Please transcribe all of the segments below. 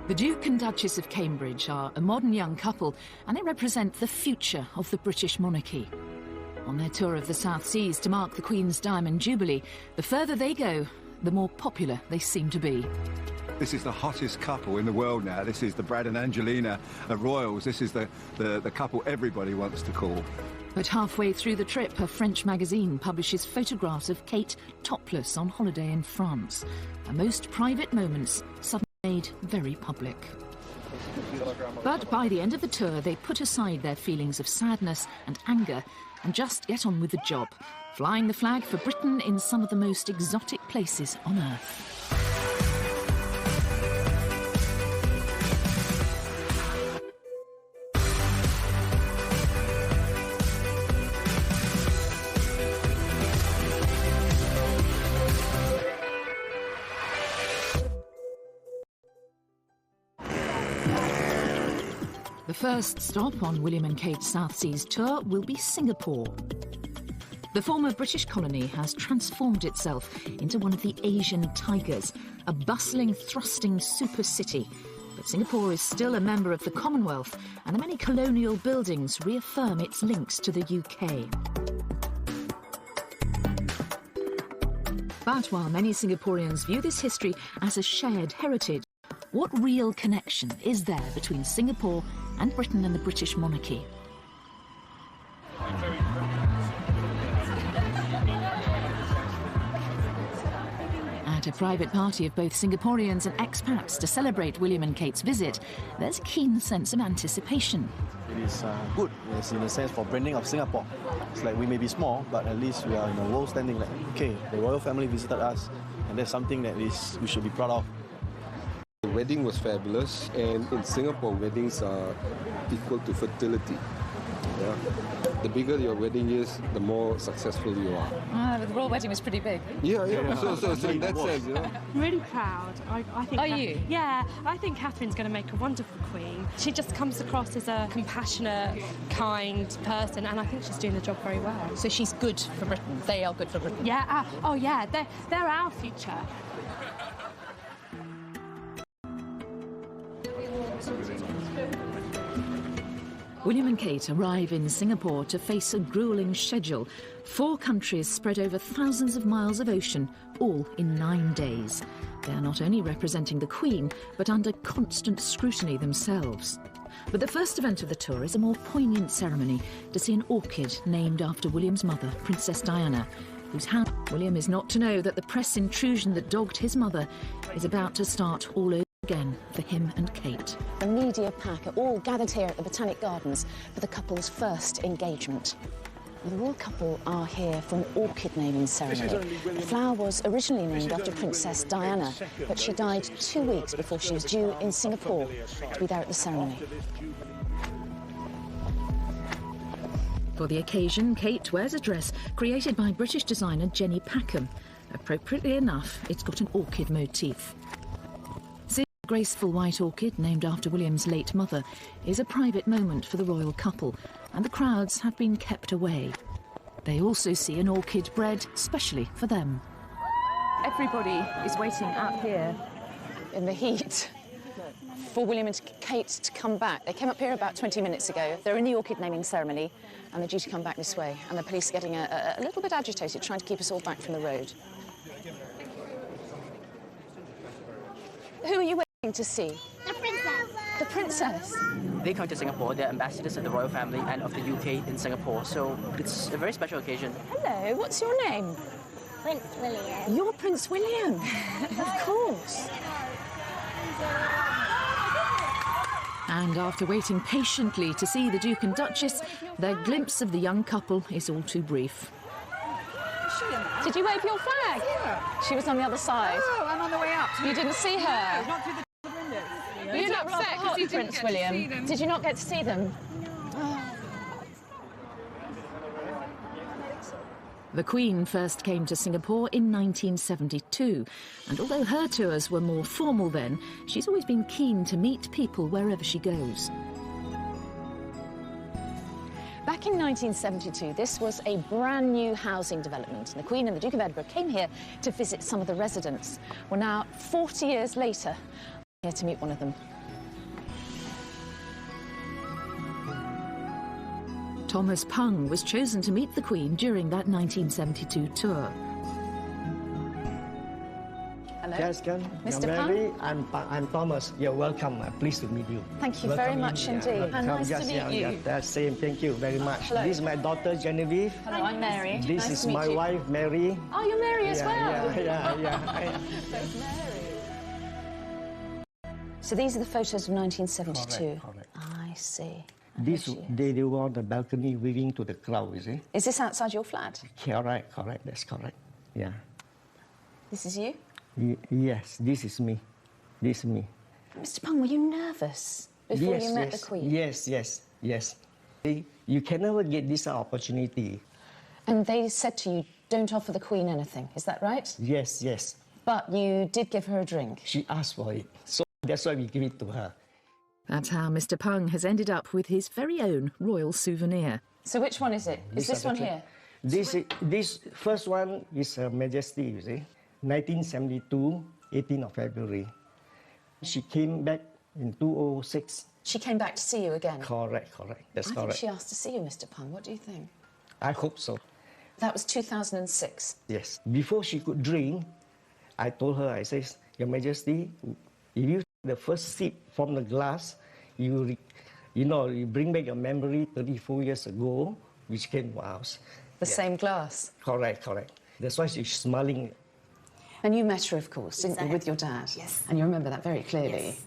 The Duke and Duchess of Cambridge are a modern young couple, and they represent the future of the British monarchy. On their tour of the South Seas to mark the Queen's Diamond Jubilee, the further they go, the more popular they seem to be. This is the hottest couple in the world now. This is the Brad and Angelina royals. This is the couple everybody wants to call. But halfway through the trip, a French magazine publishes photographs of Kate topless on holiday in France. Her most private moments suddenly made very public. But by the end of the tour, they put aside their feelings of sadness and anger and just get on with the job, flying the flag for Britain in some of the most exotic places on earth. The first stop on William and Kate's South Seas tour will be Singapore. The former British colony has transformed itself into one of the Asian tigers, a bustling, thrusting super city. But Singapore is still a member of the Commonwealth, and the many colonial buildings reaffirm its links to the UK. But while many Singaporeans view this history as a shared heritage, what real connection is there between Singapore and Britain and the British monarchy? At a private party of both Singaporeans and expats to celebrate William and Kate's visit, there's a keen sense of anticipation. It is good, yes, in a sense, for branding of Singapore. It's like we may be small, but at least we are in a world standing like, okay, the royal family visited us, and that's something that we should be proud of. The wedding was fabulous, and in Singapore, weddings are equal to fertility. Yeah. The bigger your wedding is, the more successful you are. The royal wedding was pretty big. Yeah. So in that sense, you know. I'm really proud. I think. Are you? Yeah, I think Catherine's going to make a wonderful queen. She just comes across as a compassionate, kind person, and I think she's doing the job very well. So she's good for Britain. They are good for Britain. Yeah. Oh, yeah. They're our future. William and Kate arrive in Singapore to face a gruelling schedule. 4 countries spread over thousands of miles of ocean, all in 9 days. They are not only representing the Queen, but under constant scrutiny themselves. But the first event of the tour is a more poignant ceremony to see an orchid named after William's mother, Princess Diana, whose house William is not to know that the press intrusion that dogged his mother is about to start all over again for him and Kate. The media pack are all gathered here at the Botanic Gardens for the couple's first engagement. The royal couple are here for an orchid naming ceremony. The flower was originally named after Princess Diana, but she died 2 weeks before she was due in Singapore to be there at the ceremony. For the occasion, Kate wears a dress created by British designer Jenny Packham. Appropriately enough, it's got an orchid motif. A graceful white orchid named after William's late mother is a private moment for the royal couple, and the crowds have been kept away. They also see an orchid bred specially for them. Everybody is waiting out here In the heat for William and Kate to come back. They came up here about 20 minutes ago. They're in the orchid naming ceremony, and they're due to come back this way. And the police are getting a little bit agitated, trying to keep us all back from the road. Who are you waiting to see? The princess. The princess? They come to Singapore, they're ambassadors of the royal family and of the UK in Singapore, so it's a very special occasion. Hello, what's your name? Prince William. You're Prince William. Of course. And after waiting patiently to see the Duke and Duchess, their glimpse of the young couple is all too brief. Did you wave your flag? Yeah. She was on the other side. Oh, I'm on the way up. You didn't see her? No, not through the windows. You look rather hot, Prince William. Did you not get to see them? The Queen first came to Singapore in 1972, and although her tours were more formal then, she's always been keen to meet people wherever she goes. Back in 1972, this was a brand new housing development, and the Queen and the Duke of Edinburgh came here to visit some of the residents. Well, now, 40 years later, I'm here to meet one of them. Thomas Pung was chosen to meet the Queen during that 1972 tour. Hello. Yes, Mr. Mary, I'm Thomas. You're welcome. I'm pleased to meet you. Thank you very much indeed. And nice to meet you. Yeah, that's same. Thank you very much. Hello. This is my daughter, Genevieve. Hello, I'm Mary. This nice is to meet my you. wife, Mary. Oh, you're Mary as well. Yeah. There's Mary. So these are the photos of 1972. Correct. I see. This they were on the balcony waving to the crowd, you see? Is this outside your flat? Correct. That's correct. Yeah. This is you? Yes, this is me. This is me. Mr. Pung, were you nervous before you met the Queen? Yes. You can never get this opportunity. And they said to you, don't offer the Queen anything, is that right? Yes. But you did give her a drink? She asked for it, so that's why we give it to her. That's how Mr. Pung has ended up with his very own royal souvenir. So which one is it? Is this one here? This first one is Her Majesty, you see. 1972, 18th of February. She came back in 2006. She came back to see you again? Correct. That's correct. I think she asked to see you, Mr. Pung. What do you think? I hope so. That was 2006? Yes. Before she could drink, I told her, I said, Your Majesty, if you take the first sip from the glass, you bring back a memory 34 years ago, which came to us. The same glass? Correct. That's why she's smiling. And you met her, of course, didn't you, with your dad? Yes. And you remember that very clearly. Yes.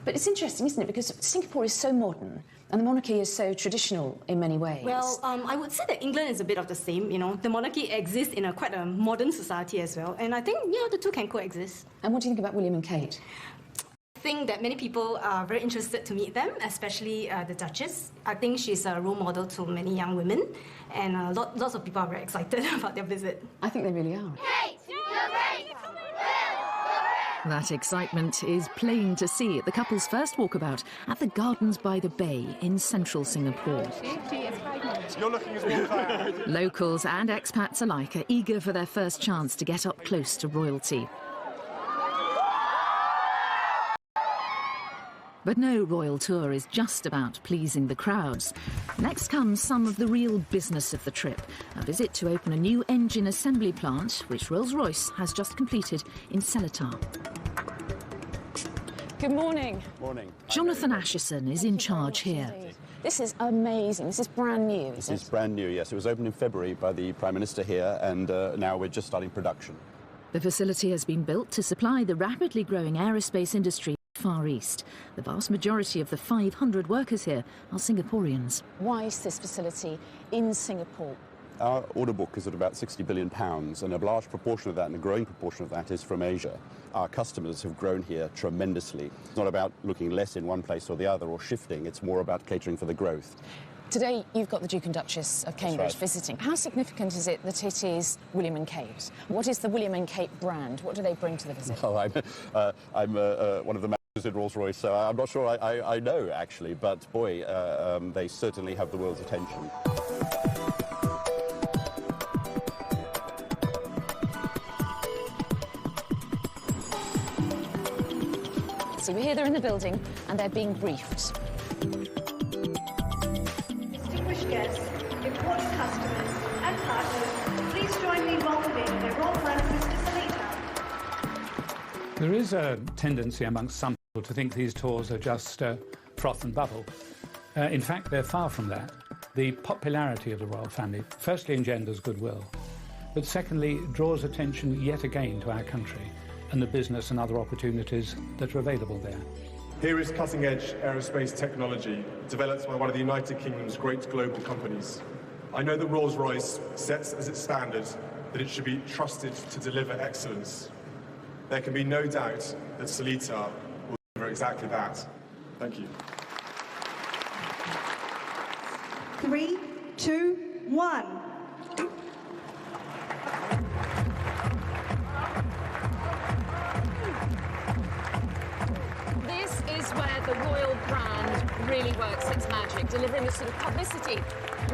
But it's interesting, isn't it? Because Singapore is so modern and the monarchy is so traditional in many ways. Well, I would say that England is a bit of the same. The monarchy exists in quite a modern society as well. And I think, the two can coexist. And what do you think about William and Kate? I think that many people are very interested to meet them, especially the Duchess. I think she's a role model to many young women. And lots of people are very excited about their visit. I think they really are. Kate, you're great! That excitement is plain to see at the couple's first walkabout at the Gardens by the Bay in central Singapore. You're looking as well. Locals and expats alike are eager for their first chance to get up close to royalty. But no royal tour is just about pleasing the crowds. Next comes some of the real business of the trip, a visit to open a new engine assembly plant, which Rolls-Royce has just completed in Seletar. Good morning. Morning. Jonathan Asherson is in charge here. This is amazing. This is brand new, This is brand new, yes. It was opened in February by the Prime Minister here, and now we're just starting production. The facility has been built to supply the rapidly growing aerospace industry Far East. The vast majority of the 500 workers here are Singaporeans. Why is this facility in Singapore? Our order book is at about £60 billion, and a large proportion of that, and a growing proportion of that, is from Asia. Our customers have grown here tremendously. It's not about looking less in one place or the other or shifting, it's more about catering for the growth. Today, you've got the Duke and Duchess of Cambridge right. visiting. How significant is it that it is William and Kate? What is the William and Kate brand? What do they bring to the visit? Oh, I'm one of the managers at Rolls-Royce, so I'm not sure I know, actually, but boy, they certainly have the world's attention. So we're here, they're in the building, and they're being briefed. Distinguished guests, important customers and partners, please join me in welcoming their Royal Highness Mr. Seletar. There is a tendency amongst some people to think these tours are just froth and bubble. In fact, they're far from that. The popularity of the royal family firstly engenders goodwill, but secondly draws attention yet again to our country and the business and other opportunities that are available there. Here is cutting-edge aerospace technology developed by one of the United Kingdom's great global companies. I know that Rolls-Royce sets as its standard that it should be trusted to deliver excellence. There can be no doubt that Seletar will deliver exactly that. Thank you. 3, 2, 1. This is where the royal brand really works its magic, delivering the sort of publicity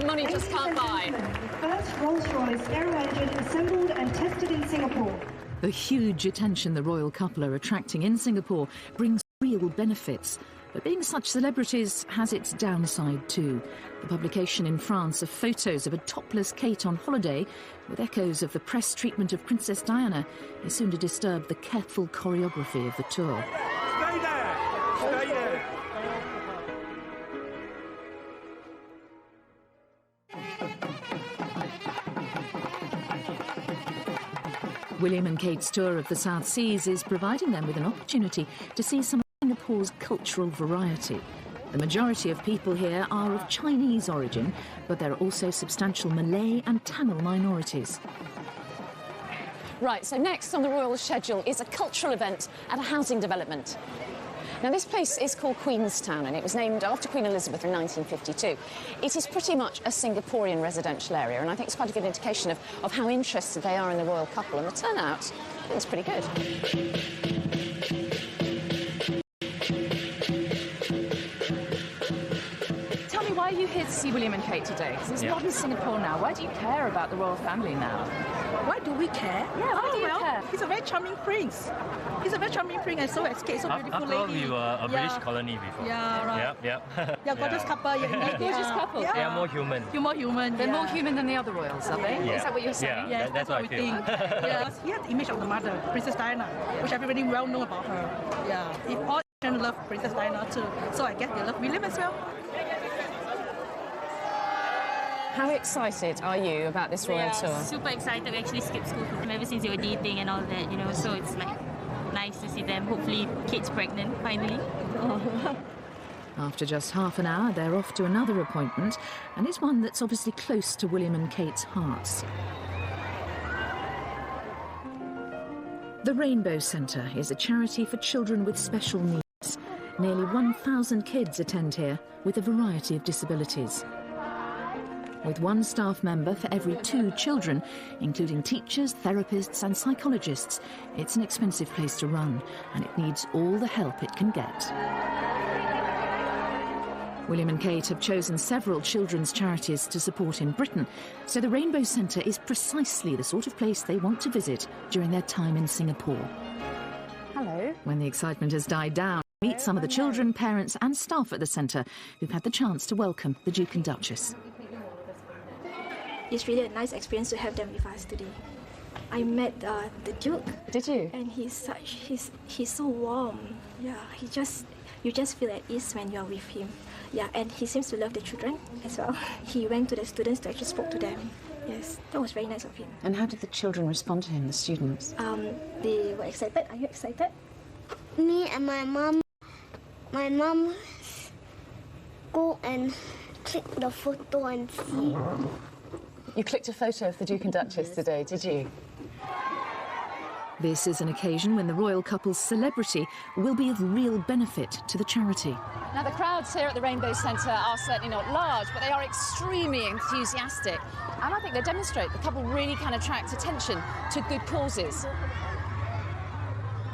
money just can't buy. The first Rolls-Royce aero engine assembled and tested in Singapore. The huge attention the royal couple are attracting in Singapore brings real benefits. But being such celebrities has its downside too. The publication in France of photos of a topless Kate on holiday, with echoes of the press treatment of Princess Diana, is soon to disturb the careful choreography of the tour. Stay there! Stay there! William and Kate's tour of the South Seas is providing them with an opportunity to see some of Singapore's cultural variety. The majority of people here are of Chinese origin, but there are also substantial Malay and Tamil minorities. Right, so next on the royal schedule is a cultural event at a housing development. Now, this place is called Queenstown, and it was named after Queen Elizabeth in 1952. It is pretty much a Singaporean residential area, and I think it's quite a good indication of how interested they are in the royal couple, and the turnout is pretty good. Tell me, why are you here to see William and Kate today? Because it's modern Singapore now. Why do you care about the royal family now? Why do we care? Yeah, why do you care? He's a very charming prince. He's a very charming prince and so escaped, so beautiful After all, lady. we were a British colony before. Yeah, right. Yep. Yeah, gorgeous couple. Yeah, gorgeous couple. They are more human. You're more human. They're more human than the other royals, are they? Yeah. Is that what you're saying? Yeah, Yes, that's what I we feel. think. Yes, he had the image of the mother, Princess Diana, which everybody well know about her. Yeah, if all Asians love Princess Diana too, so I guess they love William as well. How excited are you about this royal tour? Super excited. We actually skipped school for them ever since they were dating and all that, you know, so it's like nice to see them. Hopefully Kate's pregnant finally. After just half an hour, they're off to another appointment, and it's one that's obviously close to William and Kate's hearts. The Rainbow Centre is a charity for children with special needs. Nearly 1,000 kids attend here with a variety of disabilities. With one staff member for every 2 children, including teachers, therapists and psychologists, it's an expensive place to run, and it needs all the help it can get. William and Kate have chosen several children's charities to support in Britain, so the Rainbow Centre is precisely the sort of place they want to visit during their time in Singapore. Hello. When the excitement has died down, meet some of the children, parents and staff at the centre who've had the chance to welcome the Duke and Duchess. It's really a nice experience to have them with us today. I met the Duke. Did you? And he's so warm. Yeah, you just feel at ease when you're with him. Yeah, and he seems to love the children as well. He went to the students to actually spoke to them. Yes, that was very nice of him. And how did the children respond to him, the students? They were excited. Are you excited? Me and my mom go and click the photo and see. You clicked a photo of the Duke and Duchess today, did you? This is an occasion when the royal couple's celebrity will be of real benefit to the charity. Now, the crowds here at the Rainbow Centre are certainly not large, but they are extremely enthusiastic. And I think they demonstrate the couple really can attract attention to good causes.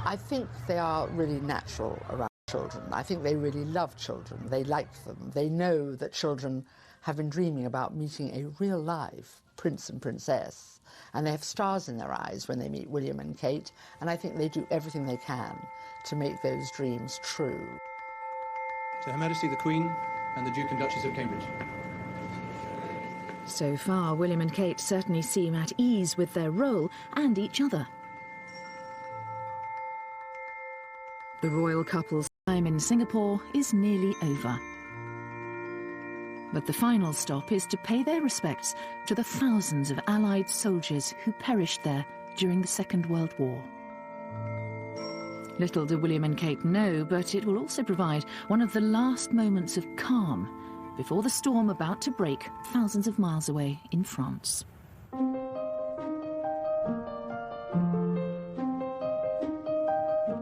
I think they are really natural around children. I think they really love children. They like them. They know that children have been dreaming about meeting a real life prince and princess, and they have stars in their eyes when they meet William and Kate, and I think they do everything they can to make those dreams true. To Her Majesty the Queen and the Duke and Duchess of Cambridge. So far, William and Kate certainly seem at ease with their role and each other. The royal couple's time in Singapore is nearly over. But the final stop is to pay their respects to the thousands of Allied soldiers who perished there during the Second World War. Little do William and Kate know, but it will also provide one of the last moments of calm before the storm about to break thousands of miles away in France.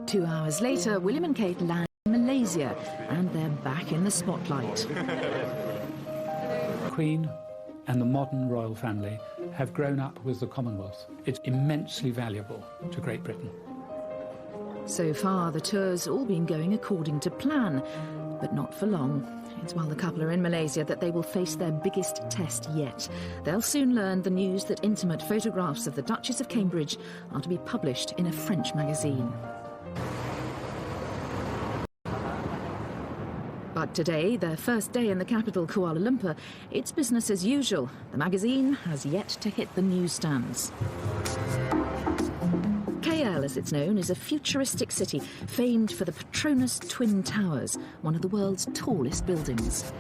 2 hours later, William and Kate land in Malaysia, and they're back in the spotlight. The Queen and the modern royal family have grown up with the Commonwealth. It's immensely valuable to Great Britain. So far, the tour's all been going according to plan, but not for long. It's while the couple are in Malaysia that they will face their biggest test yet. They'll soon learn the news that intimate photographs of the Duchess of Cambridge are to be published in a French magazine. But today, their first day in the capital, Kuala Lumpur, it's business as usual. The magazine has yet to hit the newsstands. KL, as it's known, is a futuristic city famed for the Petronas Twin Towers, one of the world's tallest buildings.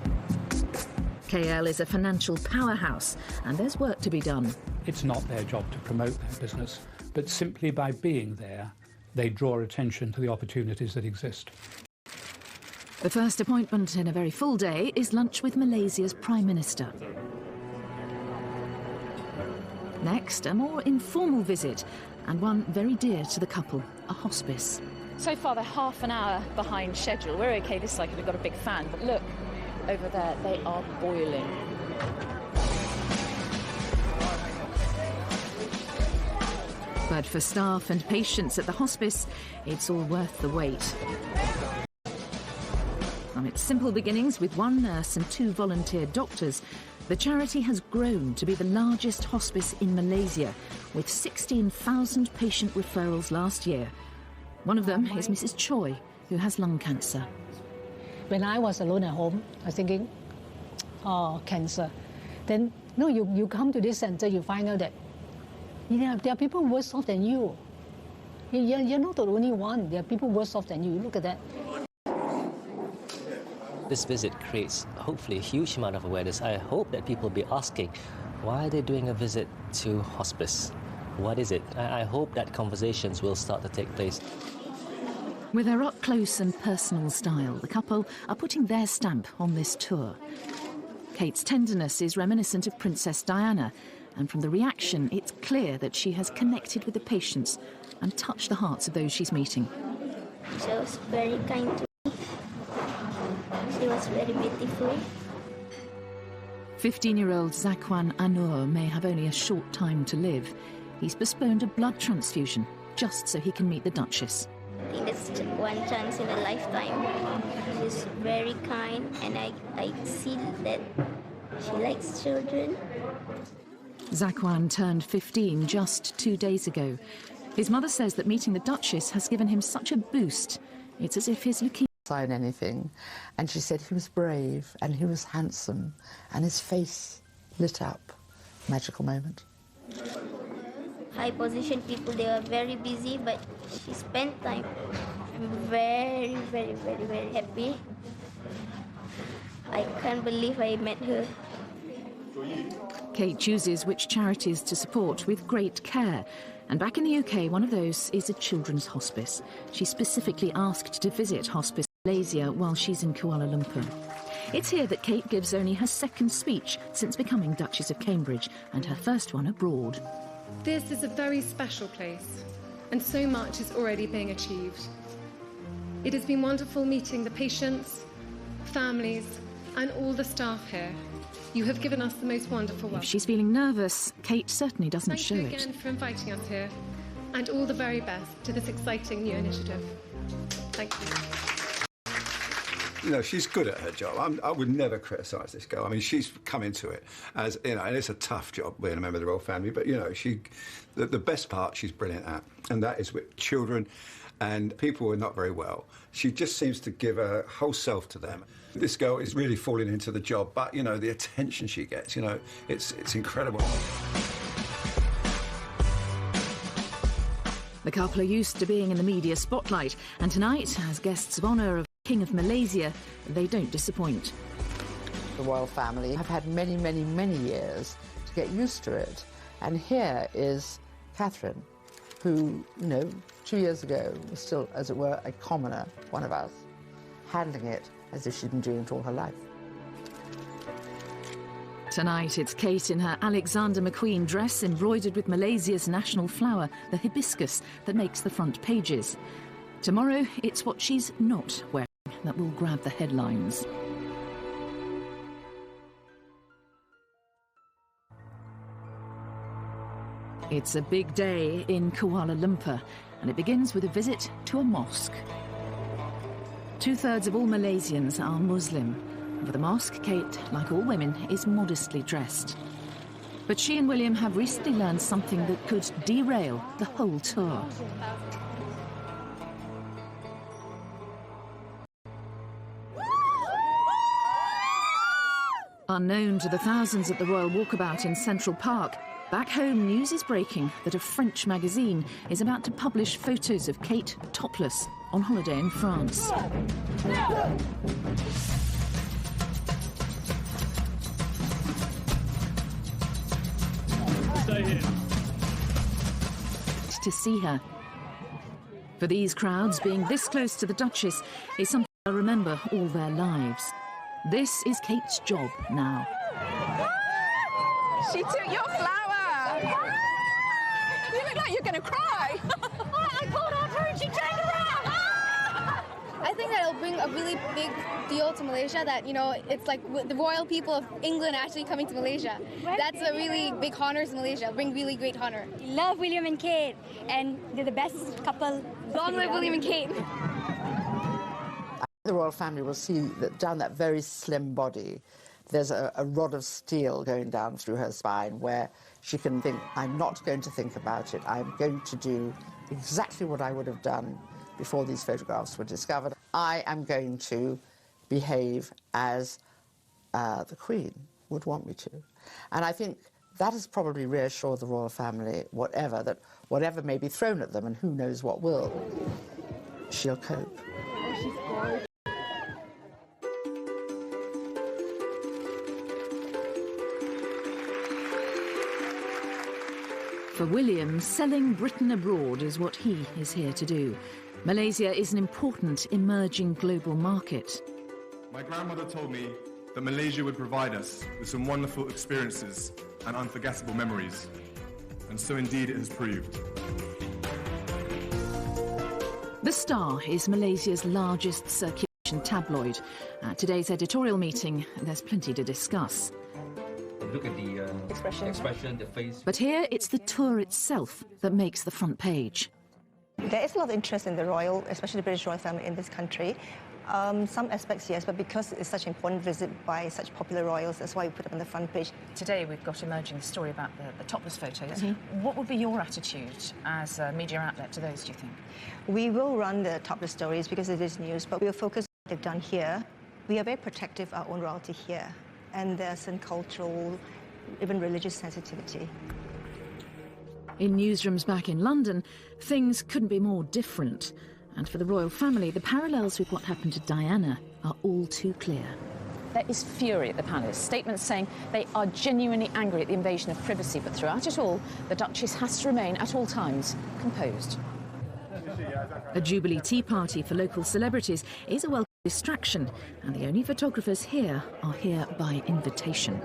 KL is a financial powerhouse, and there's work to be done. It's not their job to promote their business, but simply by being there, they draw attention to the opportunities that exist. The first appointment in a very full day is lunch with Malaysia's Prime Minister. Next, a more informal visit, and one very dear to the couple, a hospice. So far, they're half an hour behind schedule. We're OK this side because we've got a big fan, but look, over there, they are boiling. But for staff and patients at the hospice, it's all worth the wait. From its simple beginnings with one nurse and 2 volunteer doctors, the charity has grown to be the largest hospice in Malaysia, with 16,000 patient referrals last year. One of them is Mrs. Choi, who has lung cancer. When I was alone at home, I was thinking, oh, cancer. Then, no, you come to this centre, you find out that there are people worse off than you. You're not the only one. There are people worse off than you. Look at that. This visit creates, hopefully, a huge amount of awareness. I hope that people will be asking, why are they doing a visit to hospice? What is it? I hope that conversations will start to take place. With their up-close and personal style, the couple are putting their stamp on this tour. Kate's tenderness is reminiscent of Princess Diana, and from the reaction, it's clear that she has connected with the patients and touched the hearts of those she's meeting. She was very kind to me. She was very beautiful. 15-year-old Zakwan Anur may have only a short time to live. He's postponed a blood transfusion just so he can meet the Duchess. I think that's one chance in a lifetime. She's very kind, and I see that she likes children. Zakwan turned 15 just 2 days ago. His mother says that meeting the Duchess has given him such a boost. It's as if his leukemia... Sign anything. And she said he was brave and he was handsome and his face lit up. Magical moment. High position people, they are very busy, but she spent time. I'm very, very, very, very happy. I can't believe I met her. Kate chooses which charities to support with great care. And back in the UK, one of those is a children's hospice. She specifically asked to visit Hospice Malaysia while she's in Kuala Lumpur. It's here that Kate gives only her second speech since becoming Duchess of Cambridge, and her first one abroad. This is a very special place, and so much is already being achieved. It has been wonderful meeting the patients, families, and all the staff here. You have given us the most wonderful welcome. If she's feeling nervous, Kate certainly doesn't show it. Thank you again for inviting us here, and all the very best to this exciting new initiative. Thank you. You know, she's good at her job. I would never criticise this girl. I mean, she's come into it as, you know, and it's a tough job being a member of the royal family, but, you know, the best part she's brilliant at, and that is with children and people who are not very well. She just seems to give her whole self to them. This girl is really falling into the job, but, you know, the attention she gets, you know, it's incredible. The couple are used to being in the media spotlight, and tonight, as guests of honour of King of Malaysia, they don't disappoint. The royal family have had many, many, many years to get used to it. And here is Catherine, who, you know, 2 years ago was still, as it were, a commoner, one of us, handling it as if she'd been doing it all her life. Tonight, it's Kate in her Alexander McQueen dress embroidered with Malaysia's national flower, the hibiscus, that makes the front pages. Tomorrow, it's what she's not wearing that will grab the headlines. It's a big day in Kuala Lumpur, and it begins with a visit to a mosque. 2/3 of all Malaysians are Muslim. For the mosque, Kate, like all women, is modestly dressed. But she and William have recently learned something that could derail the whole tour. Unknown to the thousands at the Royal Walkabout in Central Park, back home news is breaking that a French magazine is about to publish photos of Kate topless on holiday in France. Stay here. To see her. For these crowds, being this close to the Duchess is something they'll remember all their lives. This is Kate's job now. She took your flower! You look like you're going to cry! I called out her and she turned around! I think that it'll bring a really big deal to Malaysia, that, you know, it's like the royal people of England actually coming to Malaysia. That's a really big honor to Malaysia, bring really great honor. We love William and Kate, and they're the best couple. Long live William and Kate. The royal family will see that down that very slim body, there's a rod of steel going down through her spine where she can think, I'm not going to think about it. I'm going to do exactly what I would have done before these photographs were discovered. I am going to behave as the Queen would want me to. And I think that has probably reassured the royal family, whatever may be thrown at them, and who knows what will, she'll cope. Oh, she's gorgeous. For William, selling Britain abroad is what he is here to do. Malaysia is an important emerging global market. My grandmother told me that Malaysia would provide us with some wonderful experiences and unforgettable memories. And so indeed it has proved. The Star is Malaysia's largest circulation tabloid. At today's editorial meeting, there's plenty to discuss. Look at the expression, the face. But here, it's the tour itself that makes the front page. There is a lot of interest in the royal, especially the British royal family in this country. Some aspects, yes, but because it's such an important visit by such popular royals, that's why we put it on the front page. Today we've got emerging the story about the topless photos. What would be your attitude as a media outlet to those, do you think? We will run the topless stories because it is news, but we'll focus on what they've done here. We are very protective of our own royalty here, and there's some cultural, even religious sensitivity. In newsrooms back in London, things couldn't be more different. And for the royal family, the parallels with what happened to Diana are all too clear. There is fury at the palace, statements saying they are genuinely angry at the invasion of privacy, but throughout it all, the Duchess has to remain at all times composed. A Jubilee tea party for local celebrities is a welcome distraction, and the only photographers here are here by invitation.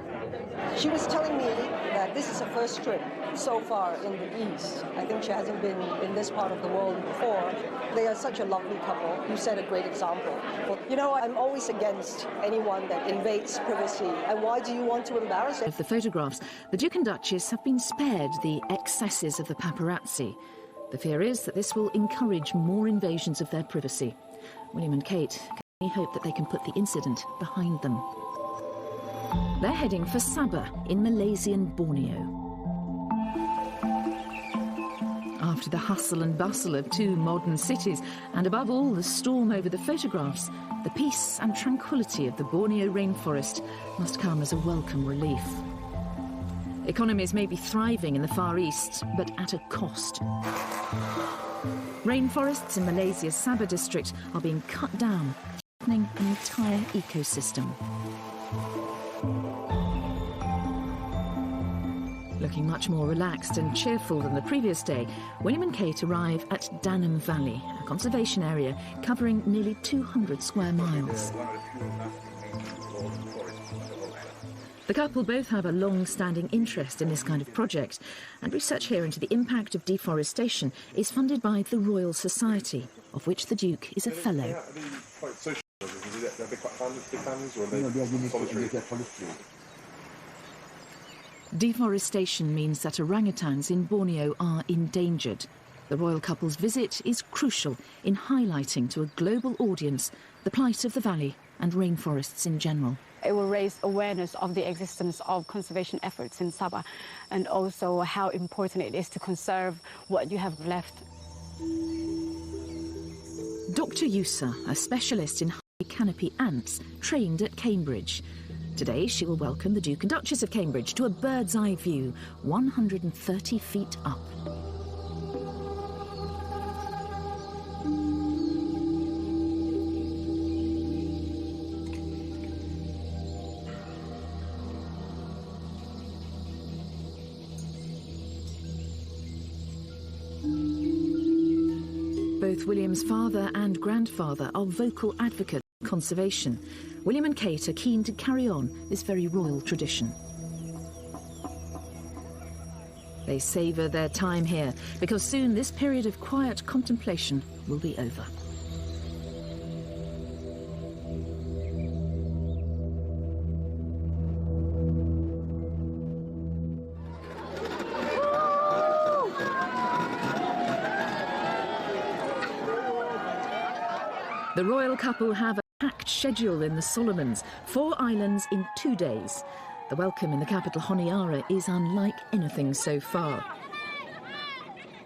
She was telling me that this is her first trip so far in the East. I think she hasn't been in this part of the world before. They are such a lovely couple. You set a great example. But, you know, I'm always against anyone that invades privacy. And why do you want to embarrass it? Of the photographs, the Duke and Duchess have been spared the excesses of the paparazzi. The fear is that this will encourage more invasions of their privacy. William and Kate can only hope that they can put the incident behind them. They're heading for Sabah in Malaysian Borneo. After the hustle and bustle of two modern cities, and above all the storm over the photographs, the peace and tranquility of the Borneo rainforest must come as a welcome relief. Economies may be thriving in the Far East, but at a cost. Rainforests in Malaysia's Sabah district are being cut down, threatening an entire ecosystem. Looking much more relaxed and cheerful than the previous day, William and Kate arrive at Danam Valley, a conservation area covering nearly 200 square miles. The couple both have a long-standing interest in this kind of project, and research here into the impact of deforestation is funded by the Royal Society, of which the Duke is a fellow. Deforestation means that orangutans in Borneo are endangered. The royal couple's visit is crucial in highlighting to a global audience the plight of the valley and rainforests in general. It will raise awareness of the existence of conservation efforts in Sabah, and also how important it is to conserve what you have left. Dr. Yusa, a specialist in high canopy ants, trained at Cambridge. Today, she will welcome the Duke and Duchess of Cambridge to a bird's-eye view, 130 feet up. Both William's father and grandfather are vocal advocates of conservation. William and Kate are keen to carry on this very royal tradition. They savour their time here because soon this period of quiet contemplation will be over. The royal couple have a packed schedule in the Solomons, 4 islands in 2 days. The welcome in the capital Honiara is unlike anything so far.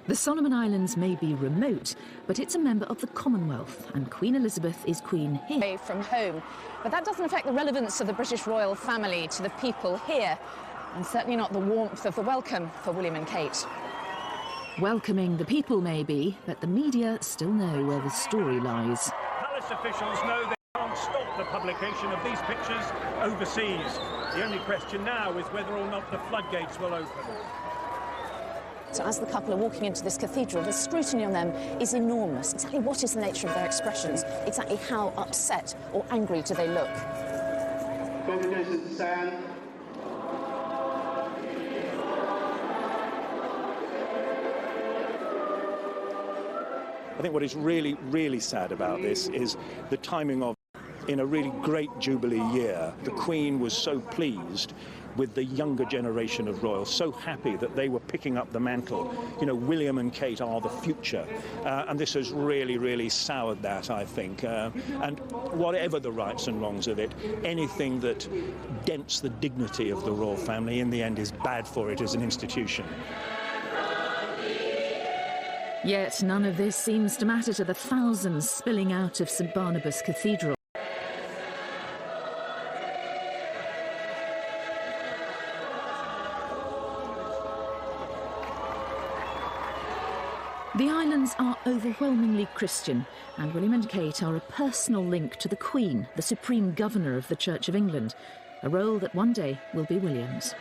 The Solomon Islands may be remote, but it's a member of the Commonwealth, and Queen Elizabeth is queen here. Away from home. But that doesn't affect the relevance of the British royal family to the people here, and certainly not the warmth of the welcome for William and Kate. Welcoming the people maybe, but the media still know where the story lies. Palace officials know they can't stop the publication of these pictures overseas. The only question now is whether or not the floodgates will open. So as the couple are walking into this cathedral, the scrutiny on them is enormous. Exactly what is the nature of their expressions? Exactly how upset or angry do they look? Congregation to stand. I think what is really, really sad about this is the timing of, in a really great Jubilee year, the Queen was so pleased with the younger generation of royals, so happy that they were picking up the mantle. You know, William and Kate are the future, and this has really, really soured that, I think. And whatever the rights and wrongs of it, anything that dents the dignity of the royal family in the end is bad for it as an institution. Yet none of this seems to matter to the thousands spilling out of St Barnabas Cathedral. The islands are overwhelmingly Christian, and William and Kate are a personal link to the Queen, the Supreme Governor of the Church of England, a role that one day will be William's.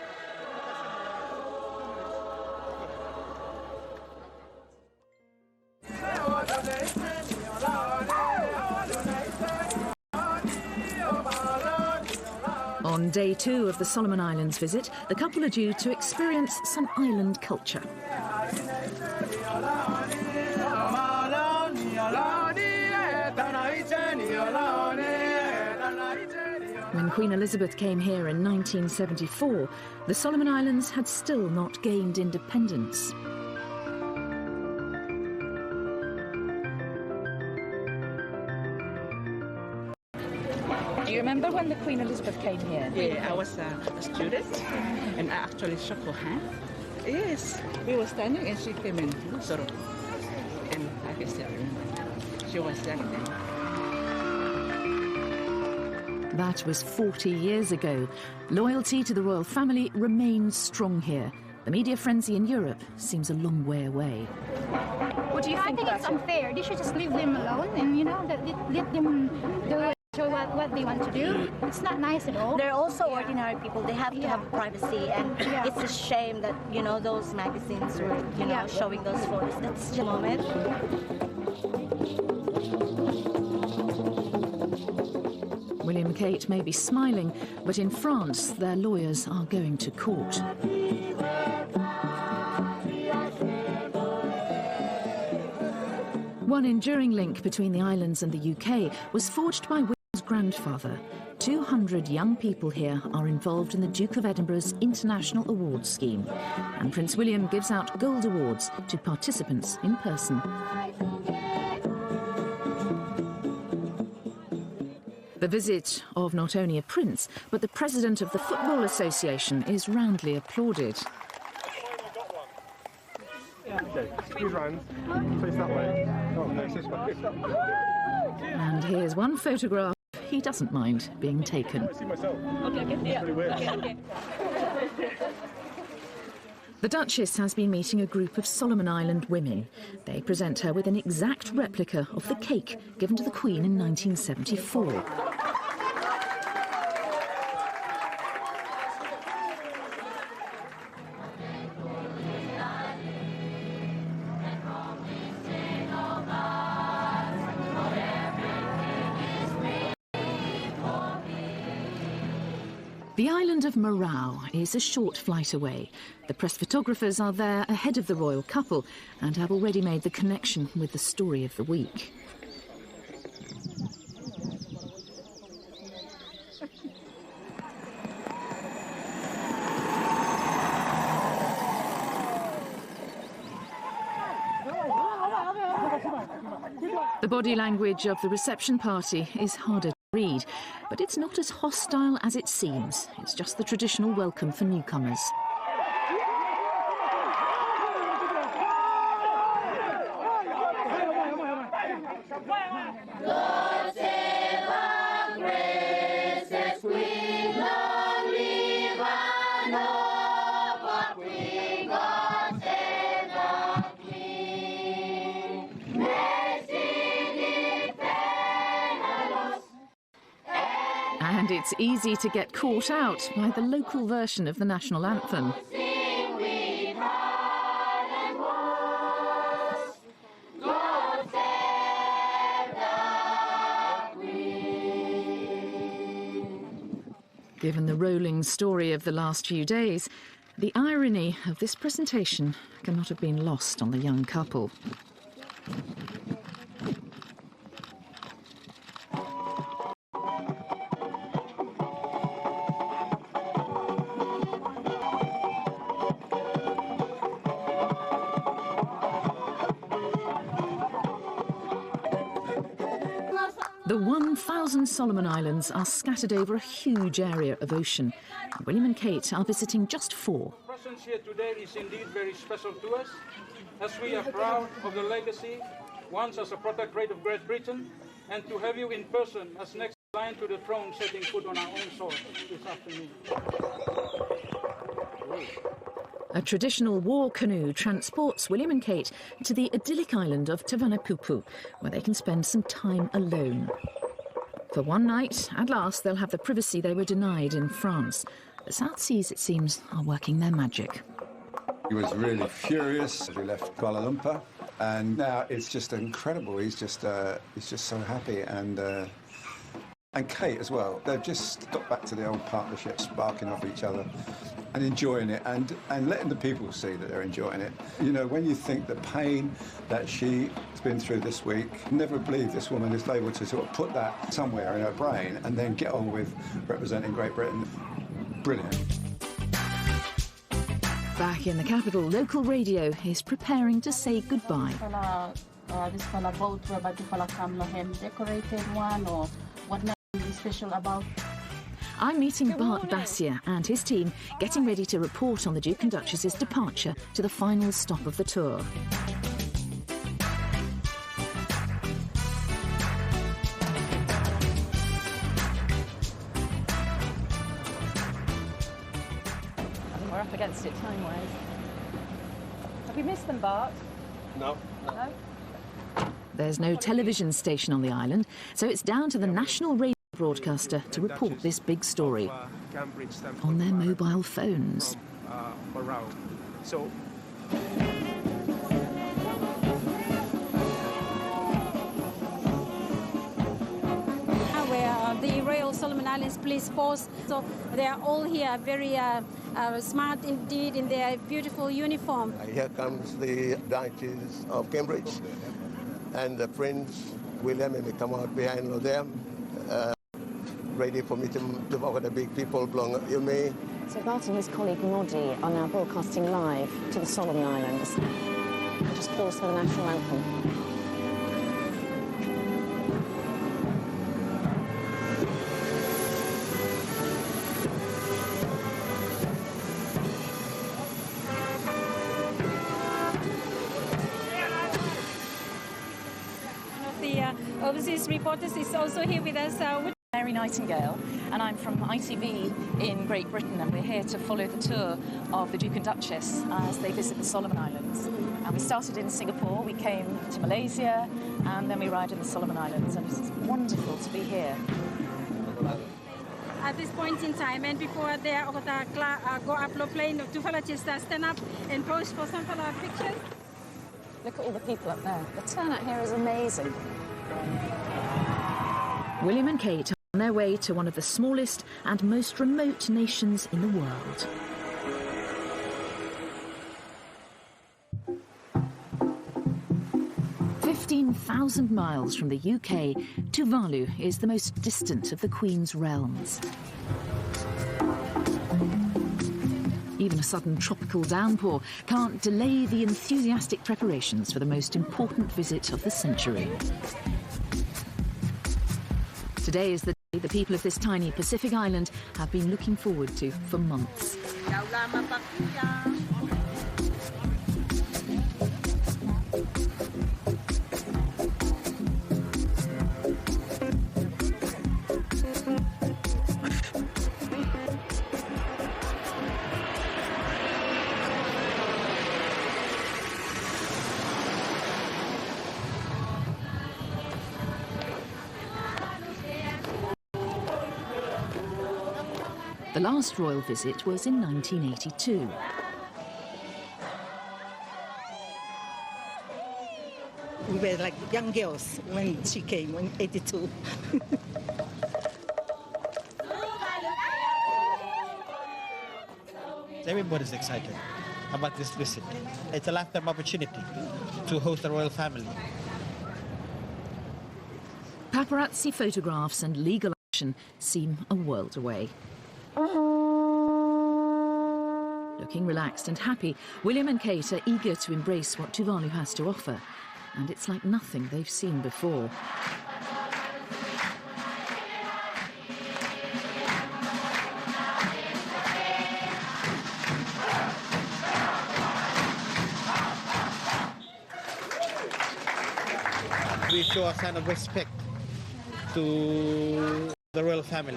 On day 2 of the Solomon Islands visit, the couple are due to experience some island culture. When Queen Elizabeth came here in 1974, the Solomon Islands had still not gained independence. Do you remember when the Queen Elizabeth came here? Yeah, I was a student, and I actually shook her hand. Yes, we were standing, and she came in, sort of, and I can still remember. She was standing there. That was 40 years ago. Loyalty to the royal family remains strong here. The media frenzy in Europe seems a long way away. What do you think? I think it's unfair. They should just leave them alone, and let them do what they want to do. It's not nice at all. They're also ordinary people. They have to have privacy, and it's a shame that those magazines were showing those photos. That's just a moment. William and Kate may be smiling, but in France their lawyers are going to court. One enduring link between the islands and the UK was forged by William's grandfather. 200 young people here are involved in the Duke of Edinburgh's International Awards scheme, and Prince William gives out gold awards to participants in person. The visit of not only a prince, but the president of the Football Association is roundly applauded. Okay, squeeze round, face that way. Oh, face this way. And here's one photograph he doesn't mind being taken. The Duchess has been meeting a group of Solomon Island women. They present her with an exact replica of the cake given to the Queen in 1974. The island of Marau is a short flight away. The press photographers are there ahead of the royal couple and have already made the connection with the story of the week. The body language of the reception party is harder to read, but it's not as hostile as it seems. It's just the traditional welcome for newcomers. And it's easy to get caught out by the local version of the national anthem. Given the rolling story of the last few days, the irony of this presentation cannot have been lost on the young couple. The 1,000 Solomon Islands are scattered over a huge area of ocean. William and Kate are visiting just 4. Our presence here today is indeed very special to us, as we are proud of the legacy, once as a protectorate of Great Britain, and to have you in person as next in line to the throne setting foot on our own soil this afternoon. A traditional war canoe transports William and Kate to the idyllic island of Tavanapupu, where they can spend some time alone. For one night, at last, they'll have the privacy they were denied in France. The South Seas, it seems, are working their magic. He was really furious as we left Kuala Lumpur, and now it's just incredible. He's just so happy, and Kate as well. They've just got back to the old partnership, sparking off each other and enjoying it, and letting the people see that they're enjoying it. You know, when you think the pain that she's been through this week, never believe this woman is able to sort of put that somewhere in her brain and then get on with representing Great Britain. Brilliant. Back in the capital, local radio is preparing to say goodbye. This boat where decorated one, or what is special about? I'm meeting Bart Bassier and his team, getting ready to report on the Duke and Duchess's departure to the final stop of the tour. We're up against it time-wise. Have you missed them, Bart? No. No? There's no television station on the island, so it's down to the national radio broadcaster to report this big story on their mobile phones. So where the Royal Solomon Islands Police Force, so they are all here, very smart indeed in their beautiful uniform. Here comes the Duchess of Cambridge and the Prince William, and they come out behind them, ready for me to walk with the big people along Ilme. So Bart and his colleague Noddy are now broadcasting live to the Solomon Islands. Just pause for the national anthem. One of the overseas reporters is also here with us. Mary Nightingale, and I'm from ITV in Great Britain, and we're here to follow the tour of the Duke and Duchess as they visit the Solomon Islands. And we started in Singapore, we came to Malaysia, and then we arrived in the Solomon Islands, and it's wonderful to be here. At this point in time, and before they go up the plane, two fellows just stand up and pose for some pictures. Look at all the people up there. The turnout here is amazing. William and Kate are on their way to one of the smallest and most remote nations in the world. "15,000 miles from the UK, Tuvalu is the most distant of the Queen's realms. Even a sudden tropical downpour can't delay the enthusiastic preparations for the most important visit of the century. Today is the day the people of this tiny Pacific island have been looking forward to for months. The last royal visit was in 1982. We were like young girls when she came in 82. Everybody's excited about this visit. It's a lifetime opportunity to host the royal family. Paparazzi photographs and legal action seem a world away. Looking relaxed and happy, William and Kate are eager to embrace what Tuvalu has to offer, and it's like nothing they've seen before. We show a sign of respect to the royal family.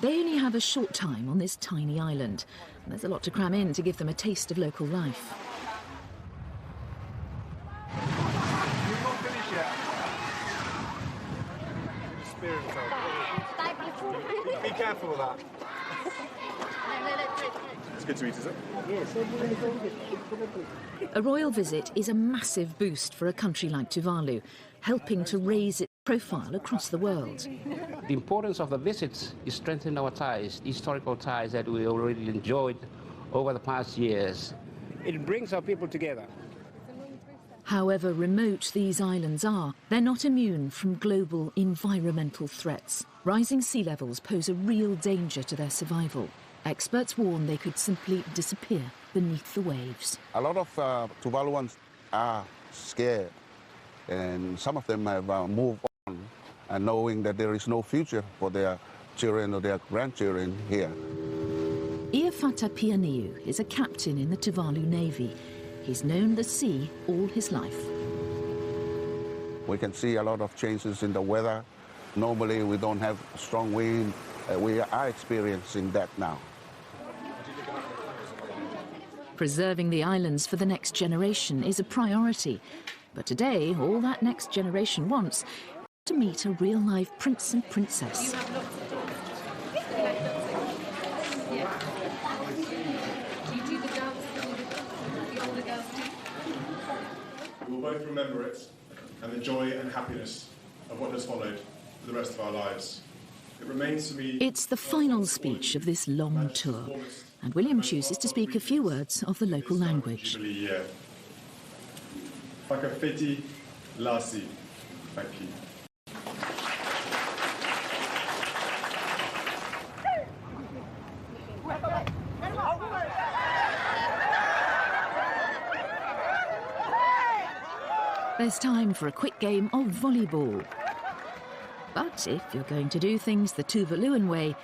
They only have a short time on this tiny island, and there's a lot to cram in to give them a taste of local life. Be careful with that. It's good to eat, is it? Yes. A royal visit is a massive boost for a country like Tuvalu, helping to raise its profile across the world. The importance of the visits is strengthening our ties, historical ties that we already enjoyed over the past years. It brings our people together. However remote these islands are, they're not immune from global environmental threats. Rising sea levels pose a real danger to their survival. Experts warn they could simply disappear beneath the waves. A lot of Tuvaluans are scared, and some of them have moved on, and knowing that there is no future for their children or their grandchildren here. Iafata Pianiu is a captain in the Tuvalu Navy. He's known the sea all his life. We can see a lot of changes in the weather. Normally we don't have strong wind. We are experiencing that now. Preserving the islands for the next generation is a priority. But today, all that next generation wants is to meet a real-life prince and princess. We will both remember it and the joy and happiness of what has followed for the rest of our lives. It remains for me... It's the final speech of this long tour, and William chooses to speak a few words of the local language. Fakafeti Lasi. Thank you. There's time for a quick game of volleyball. But if you're going to do things the Tuvaluan way,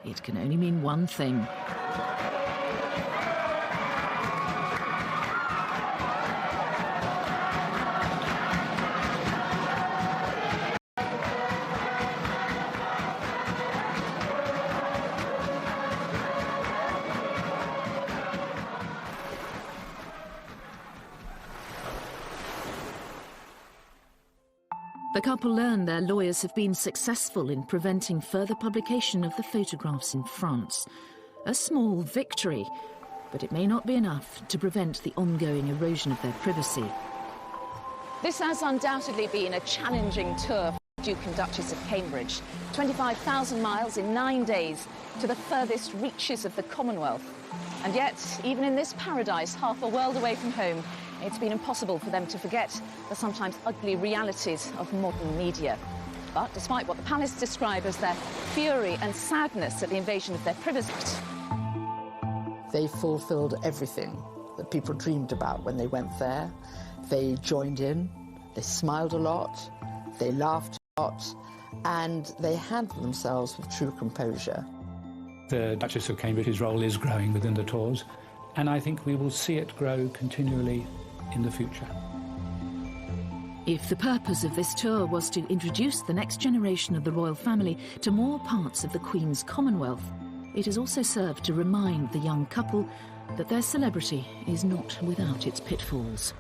it can only mean one thing. The couple learn their lawyers have been successful in preventing further publication of the photographs in France. A small victory, but it may not be enough to prevent the ongoing erosion of their privacy. This has undoubtedly been a challenging tour for the Duke and Duchess of Cambridge. 25,000 miles in 9 days to the furthest reaches of the Commonwealth. And yet, even in this paradise, half a world away from home, it's been impossible for them to forget the sometimes ugly realities of modern media. But despite what the palace describe as their fury and sadness at the invasion of their privacy, they fulfilled everything that people dreamed about when they went there. They joined in, they smiled a lot, they laughed a lot, and they handled themselves with true composure. The Duchess of Cambridge's role is growing within the tours, and I think we will see it grow continually in the future. If the purpose of this tour was to introduce the next generation of the royal family to more parts of the Queen's Commonwealth, it has also served to remind the young couple that their celebrity is not without its pitfalls.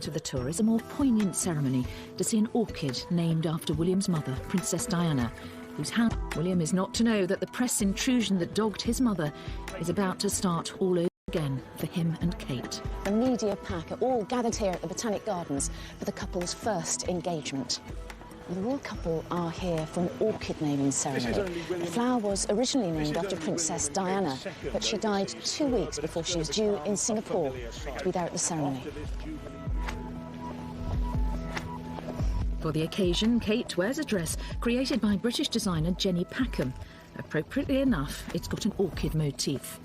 To the tour is a more poignant ceremony to see an orchid named after William's mother, Princess Diana, whose house William is not to know that the press intrusion that dogged his mother is about to start all over again for him and Kate. The media pack are all gathered here at the Botanic Gardens for the couple's first engagement. The royal couple are here for an orchid naming ceremony. The flower was originally named after Princess Diana, but she died 2 weeks before she was due in Singapore to be there at the ceremony. For the occasion, Kate wears a dress created by British designer Jenny Packham. Appropriately enough, it's got an orchid motif.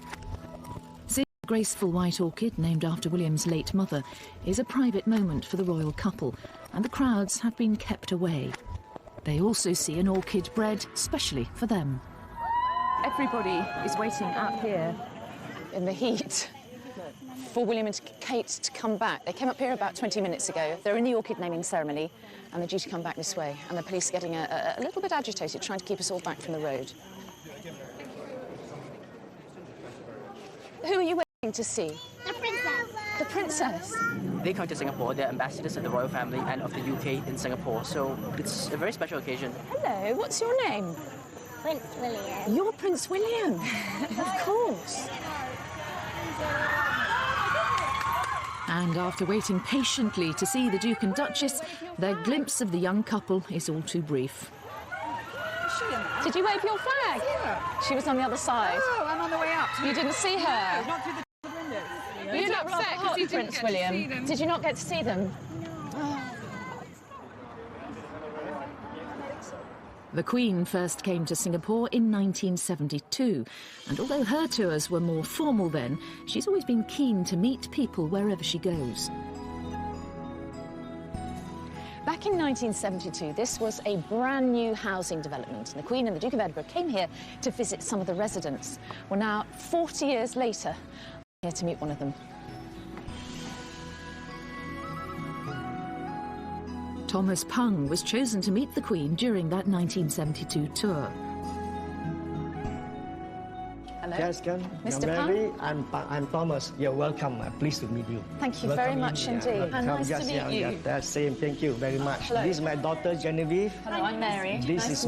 Seeing a graceful white orchid named after William's late mother is a private moment for the royal couple, and the crowds have been kept away. They also see an orchid bred specially for them. Everybody is waiting up here in the heat for William and Kate to come back. They came up here about 20 minutes ago. They're in the orchid naming ceremony and they're due to come back this way. And the police are getting a little bit agitated, trying to keep us all back from the road. Who are you waiting to see? The princess. The princess? They come to Singapore. They're ambassadors of the royal family and of the UK in Singapore. So it's a very special occasion. Hello, what's your name? Prince William. You're Prince William? Of course. And after waiting patiently to see the Duke and Duchess, their glimpse of the young couple is all too brief. Did you wave your flag? Yeah. She was on the other side. Oh, I'm on the way up. You didn't see her? No, not through the windows. You look upset because you didn't Prince William. Did you not get to see them? The Queen first came to Singapore in 1972, and although her tours were more formal then, she's always been keen to meet people wherever she goes. Back in 1972, this was a brand new housing development, and the Queen and the Duke of Edinburgh came here to visit some of the residents. Well, now, 40 years later, I'm here to meet one of them. Thomas Pung was chosen to meet the Queen during that 1972 tour. Hello. Yes, Mr. Mary, I'm Thomas. You're welcome. I'm pleased to meet you. Thank you very much indeed. And nice to meet you. Same. Thank you very much. Hello. This is my daughter, Genevieve. Hello, I'm Mary. This nice is to meet